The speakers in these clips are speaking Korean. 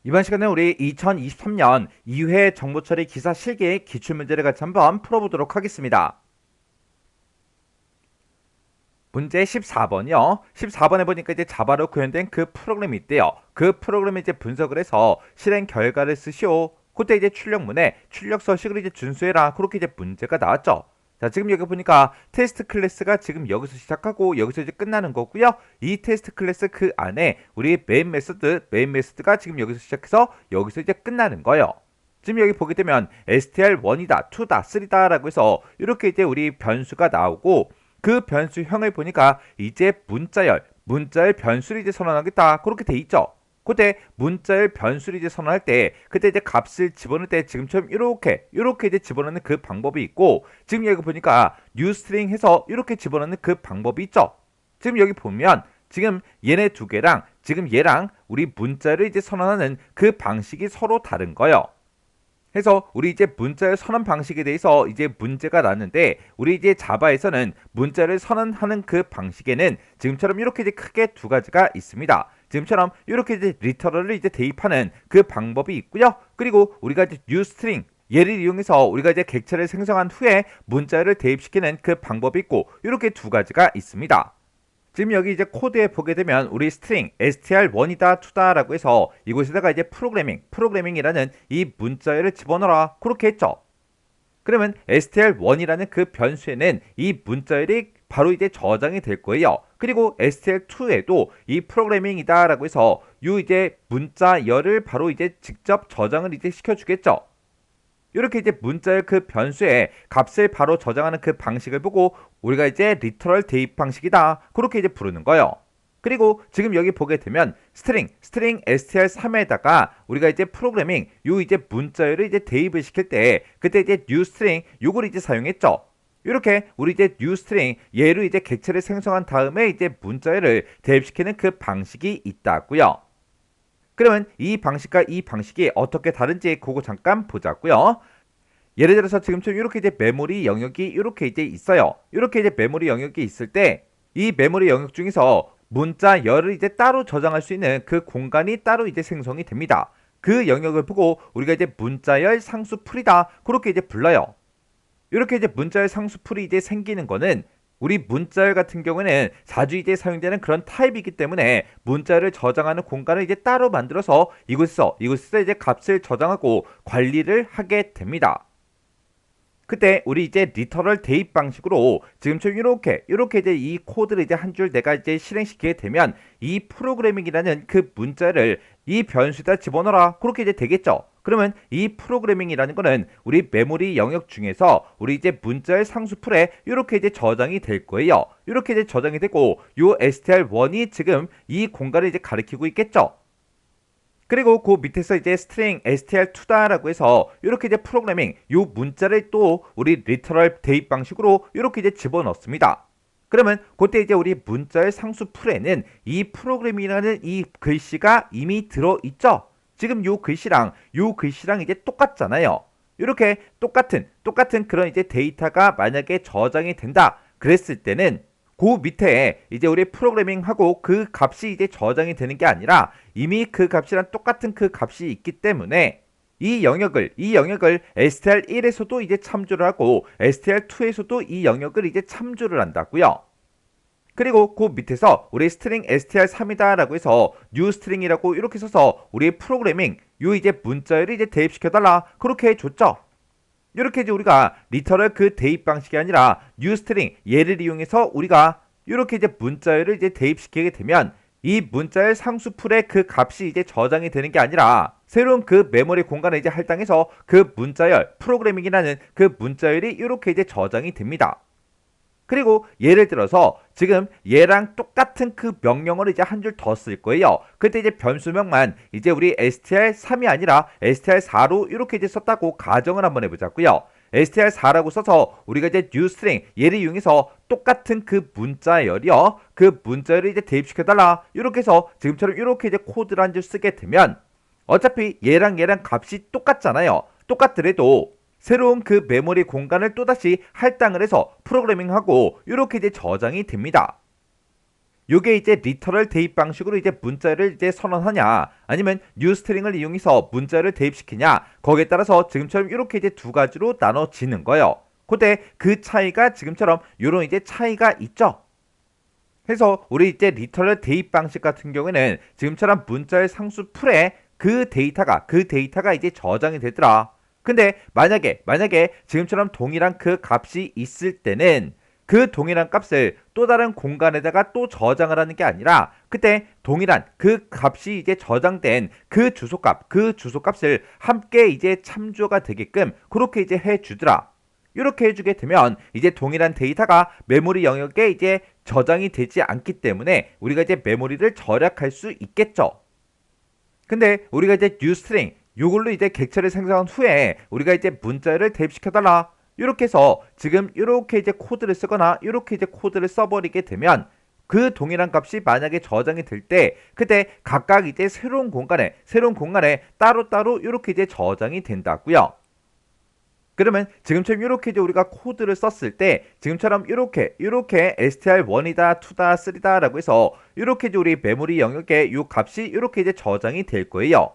이번 시간에 우리 2023년 2회 정보처리 기사 실기의 기출문제를 같이 한번 풀어보도록 하겠습니다. 문제 14번이요. 14번에 보니까 이제 자바로 구현된 그 프로그램이 있대요. 그 프로그램을 이제 분석을 해서 실행 결과를 쓰시오. 그때 이제 출력문에 출력 서식을 이제 준수해라. 그렇게 이제 문제가 나왔죠. 자, 지금 여기 보니까 테스트 클래스가 지금 여기서 시작하고 여기서 이제 끝나는 거고요. 이 테스트 클래스 그 안에 우리 메인 메소드가 지금 여기서 시작해서 여기서 이제 끝나는 거예요. 지금 여기 보게 되면 str1이다, 2다, 3다 라고 해서 이렇게 이제 우리 변수가 나오고 그 변수형을 보니까 이제 문자열 변수를 이제 선언하겠다. 그렇게 돼 있죠. 그때 문자열 변수를 이제 선언할 때 그때 이제 값을 집어넣을 때 지금처럼 이렇게 이제 집어넣는 그 방법이 있고 지금 여기 보니까 뉴스트링 해서 이렇게 집어넣는 그 방법이 있죠. 지금 여기 보면 지금 얘네 두 개랑 지금 얘랑 우리 문자를 이제 선언하는 그 방식이 서로 다른 거예요. 해서 우리 이제 문자의 선언 방식에 대해서 이제 문제가 났는데 우리 이제 자바에서는 문자를 선언하는 그 방식에는 지금처럼 이렇게 이제 크게 두 가지가 있습니다. 지금처럼 이렇게 이제 리터럴을 이제 대입하는 그 방법이 있고요. 그리고 우리가 이제 뉴스트링 얘를 이용해서 우리가 이제 객체를 생성한 후에 문자를 대입시키는 그 방법이 있고 이렇게 두 가지가 있습니다. 지금 여기 이제 코드에 보게 되면 우리 스트링 str1이다 2다 라고 해서 이곳에다가 이제 프로그래밍이라는 이 문자열을 집어넣어라 그렇게 했죠. 그러면 str1이라는 그 변수에는 이 문자열이 바로 이제 저장이 될 거예요. 그리고 str2에도 이 프로그래밍이다 라고 해서 이 이제 문자열을 바로 이제 직접 저장을 이제 시켜주겠죠. 이렇게 이제 문자의 그 변수에 값을 바로 저장하는 그 방식을 보고 우리가 이제 리터럴 대입 방식이다. 그렇게 이제 부르는 거예요. 그리고 지금 여기 보게 되면 스트링 str3에다가 우리가 이제 프로그래밍 요 이제 문자열을 이제 대입을 시킬 때 그때 이제 뉴스트링 요걸 이제 사용했죠. 이렇게 우리 이제 뉴스트링 얘로 이제 객체를 생성한 다음에 이제 문자열을 대입시키는 그 방식이 있다고요. 그러면 이 방식과 이 방식이 어떻게 다른지 그거 잠깐 보자고요. 예를 들어서 지금처럼 이렇게 이제 메모리 영역이 이렇게 이제 있어요. 이렇게 이제 메모리 영역이 있을 때 이 메모리 영역 중에서 문자열을 이제 따로 저장할 수 있는 그 공간이 따로 이제 생성이 됩니다. 그 영역을 보고 우리가 이제 문자열 상수풀이다 그렇게 이제 불러요. 이렇게 이제 문자열 상수풀이 이제 생기는 거는 우리 문자열 같은 경우에는 자주 이제 사용되는 그런 타입이기 때문에 문자를 저장하는 공간을 이제 따로 만들어서 이곳에서 이제 값을 저장하고 관리를 하게 됩니다. 그때 우리 이제 리터럴 대입 방식으로 지금처럼 이렇게 이제 이 코드를 이제 한 줄 내가 이제 실행시키게 되면 이 프로그래밍이라는 그 문자를 이 변수에다 집어넣어라 그렇게 이제 되겠죠. 그러면 이 프로그래밍이라는 거는 우리 메모리 영역 중에서 우리 이제 문자의 상수풀에 이렇게 이제 저장이 될 거예요. 이렇게 이제 저장이 되고 요 str1이 지금 이 공간을 이제 가리키고 있겠죠. 그리고 그 밑에서 이제 스트링 str2다 라고 해서 이렇게 이제 프로그래밍 요 문자를 또 우리 리터럴 대입 방식으로 이렇게 이제 집어넣습니다. 그러면 그때 이제 우리 문자의 상수 풀에는 이 프로그램이라는 이 글씨가 이미 들어있죠. 지금 요 글씨랑 이제 똑같잖아요. 이렇게 똑같은 그런 이제 데이터가 만약에 저장이 된다 그랬을 때는 그 밑에 이제 우리 프로그래밍하고 그 값이 이제 저장이 되는 게 아니라 이미 그 값이랑 똑같은 그 값이 있기 때문에 이 영역을 str1에서도 이제 참조를 하고 str2에서도 이 영역을 이제 참조를 한다고요. 그리고 그 밑에서 우리 스트링 str3이다 라고 해서 뉴스트링이라고 이렇게 써서 우리 프로그래밍 요 이제 문자열을 이제 대입시켜달라 그렇게 해줬죠. 이렇게 이제 우리가 리터럴 그 대입 방식이 아니라 뉴스트링 얘를 이용해서 우리가 이렇게 이제 문자열을 이제 대입시키게 되면 이 문자열 상수풀에 그 값이 이제 저장이 되는 게 아니라 새로운 그 메모리 공간을 이제 할당해서 그 문자열 프로그래밍이라는 그 문자열이 이렇게 이제 저장이 됩니다. 그리고 예를 들어서 지금 얘랑 똑같은 그 명령어를 이제 한 줄 더 쓸 거예요. 그때 이제 변수명만 이제 우리 str3이 아니라 str4로 이렇게 이제 썼다고 가정을 한번 해보자고요. str4라고 써서 우리가 이제 뉴스트링 얘를 이용해서 똑같은 그 문자열이요. 그 문자열을 이제 대입시켜달라. 이렇게 해서 지금처럼 이렇게 이제 코드를 한 줄 쓰게 되면 어차피 얘랑 값이 똑같잖아요. 똑같더라도 새로운 그 메모리 공간을 또다시 할당을 해서 프로그래밍하고 이렇게 이제 저장이 됩니다. 요게 이제 리터럴 대입 방식으로 이제 문자열을 이제 선언하냐, 아니면 뉴스트링을 이용해서 문자열을 대입시키냐, 거기에 따라서 지금처럼 이렇게 이제 두 가지로 나눠지는 거예요. 근데 그 차이가 지금처럼 요런 이제 차이가 있죠. 그래서 우리 이제 리터럴 대입 방식 같은 경우에는 지금처럼 문자열 상수 풀에 그 데이터가 이제 저장이 되더라. 근데 만약에 지금처럼 동일한 그 값이 있을 때는 그 동일한 값을 또 다른 공간에다가 또 저장을 하는 게 아니라, 그때 동일한 그 값이 이제 저장된 그 주소값을 함께 이제 참조가 되게끔 그렇게 이제 해주더라. 이렇게 해주게 되면 이제 동일한 데이터가 메모리 영역에 이제 저장이 되지 않기 때문에 우리가 이제 메모리를 절약할 수 있겠죠. 근데 우리가 이제 뉴스트링 요걸로 이제 객체를 생성한 후에 우리가 이제 문자열을 대입시켜달라, 이렇게 해서 지금 이렇게 이제 코드를 쓰거나 이렇게 이제 코드를 써버리게 되면 그 동일한 값이 만약에 저장이 될 때 그때 각각 이제 새로운 공간에 따로따로 이렇게 이제 저장이 된다고요. 그러면 지금처럼 이렇게 이제 우리가 코드를 썼을 때 지금처럼 이렇게 str1이다, 2다, 3다 라고 해서 이렇게 이제 우리 메모리 영역에 이 값이 이렇게 이제 저장이 될 거예요.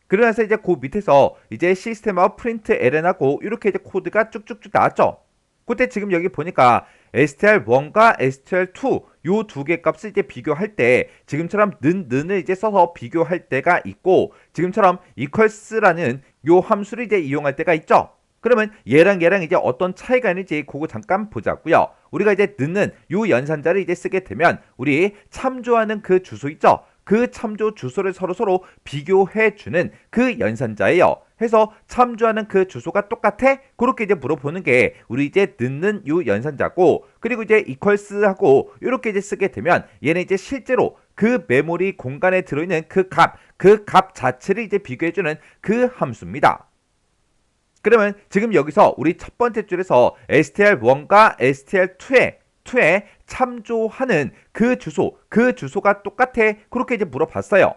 그러면서 이제 그 밑에서 이제 시스템하고 프린트 ln하고 이렇게 이제 코드가 쭉쭉쭉 나왔죠. 그때 지금 여기 보니까 str1과 str2 요 두 개 값을 이제 비교할 때 지금처럼 는을 이제 써서 비교할 때가 있고, 지금처럼 equals라는 요 함수를 이제 이용할 때가 있죠. 그러면 얘랑 이제 어떤 차이가 있는지 그거 잠깐 보자고요. 우리가 이제 넣는 요 연산자를 이제 쓰게 되면 우리 참조하는 그 주소 있죠. 그 참조 주소를 서로 비교해 주는 그 연산자예요. 해서 참조하는 그 주소가 똑같아? 그렇게 이제 물어보는 게 우리 이제 넣는 요 연산자고, 그리고 이제 equals하고 이렇게 이제 쓰게 되면 얘는 이제 실제로 그 메모리 공간에 들어있는 그 값 자체를 이제 비교해주는 그 함수입니다. 그러면 지금 여기서 우리 첫 번째 줄에서 str1과 str2에 참조하는 그 주소가 똑같아? 그렇게 이제 물어봤어요.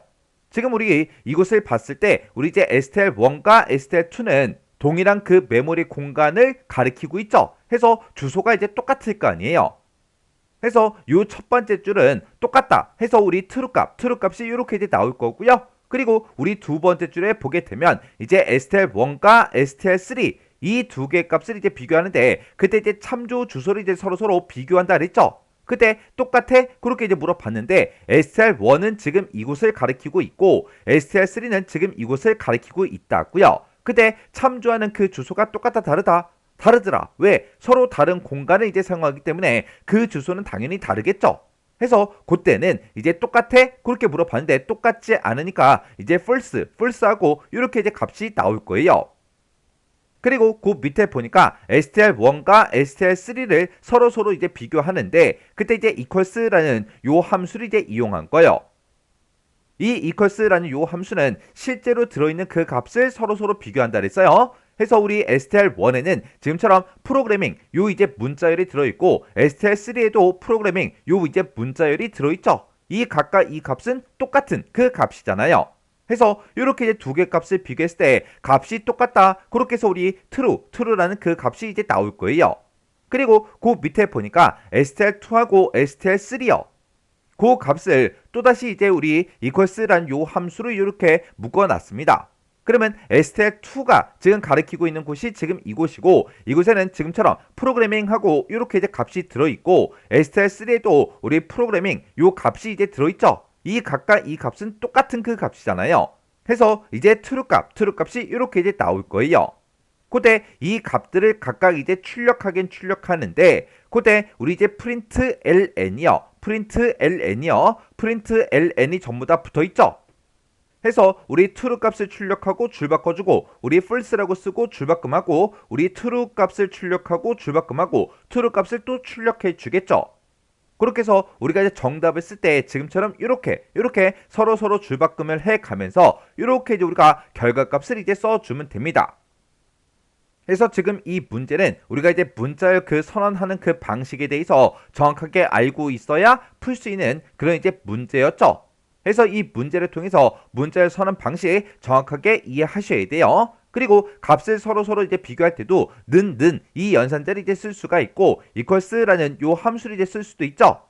지금 우리 이곳을 봤을 때 우리 이제 str1과 str2는 동일한 그 메모리 공간을 가리키고 있죠. 해서 주소가 이제 똑같을 거 아니에요. 해서 요 첫 번째 줄은 똑같다 해서 우리 true 값이 이렇게 이제 나올 거고요. 그리고 우리 두 번째 줄에 보게 되면 이제 str1과 str3 이 두 개 값을 이제 비교하는데 그때 이제 참조 주소를 이제 서로 비교한다 그랬죠. 그때 똑같아? 그렇게 이제 물어봤는데 str1은 지금 이곳을 가리키고 있고 str3는 지금 이곳을 가리키고 있다고요. 그때 참조하는 그 주소가 똑같다 다르더라. 왜? 서로 다른 공간을 이제 사용하기 때문에 그 주소는 당연히 다르겠죠. 해서 그때는 이제 똑같아? 그렇게 물어봤는데 똑같지 않으니까 이제 false하고 이렇게 이제 값이 나올 거예요. 그리고 그 밑에 보니까 str1과 str3를 서로 이제 비교하는데 그때 이제 equals라는 요 함수를 이제 이용한 거예요. 이 equals라는 요 함수는 실제로 들어있는 그 값을 서로 비교한다 그랬어요. 해서 우리 str1에는 지금처럼 프로그래밍 요 이제 문자열이 들어있고 str3에도 프로그래밍 요 이제 문자열이 들어있죠. 이 각각 이 값은 똑같은 그 값이잖아요. 해서 이렇게 이제 두 개 값을 비교했을 때 값이 똑같다. 그렇게 해서 우리 true라는 그 값이 이제 나올 거예요. 그리고 그 밑에 보니까 str2하고 str3요. 그 값을 또다시 이제 우리 equals라는 요 함수로 이렇게 묶어놨습니다. 그러면 str2가 지금 가리키고 있는 곳이 지금 이곳이고 이곳에는 지금처럼 프로그래밍하고 이렇게 이제 값이 들어있고 str3에도 우리 프로그래밍 요 값이 이제 들어있죠. 이 각각 이 값은 똑같은 그 값이잖아요. 해서 이제 true 값이 이렇게 이제 나올 거예요. 그때 이 값들을 각각 이제 출력하는데 그때 우리 이제 print ln이 전부 다 붙어있죠. 해서 우리 true 값을 출력하고 줄 바꿔주고 우리 false라고 쓰고 줄 바꿈하고 우리 true 값을 출력하고 줄 바꿈하고 true 값을 또 출력해 주겠죠. 그렇게 해서 우리가 이제 정답을 쓸 때 지금처럼 이렇게 서로 줄 바꿈을 해 가면서 이렇게 이제 우리가 결과값을 이제 써주면 됩니다. 그래서 지금 이 문제는 우리가 이제 문자열 그 선언하는 그 방식에 대해서 정확하게 알고 있어야 풀 수 있는 그런 이제 문제였죠. 그래서 이 문제를 통해서 문자열 선언 방식 정확하게 이해하셔야 돼요. 그리고 값을 서로 이제 비교할 때도 는 이 연산자를 이제 쓸 수가 있고 equals라는 요 함수를 이제 쓸 수도 있죠.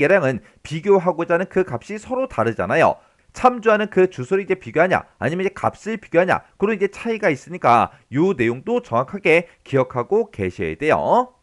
얘랑은 비교하고자 하는 그 값이 서로 다르잖아요. 참조하는 그 주소를 이제 비교하냐 아니면 이제 값을 비교하냐 그런 이제 차이가 있으니까 요 내용도 정확하게 기억하고 계셔야 돼요.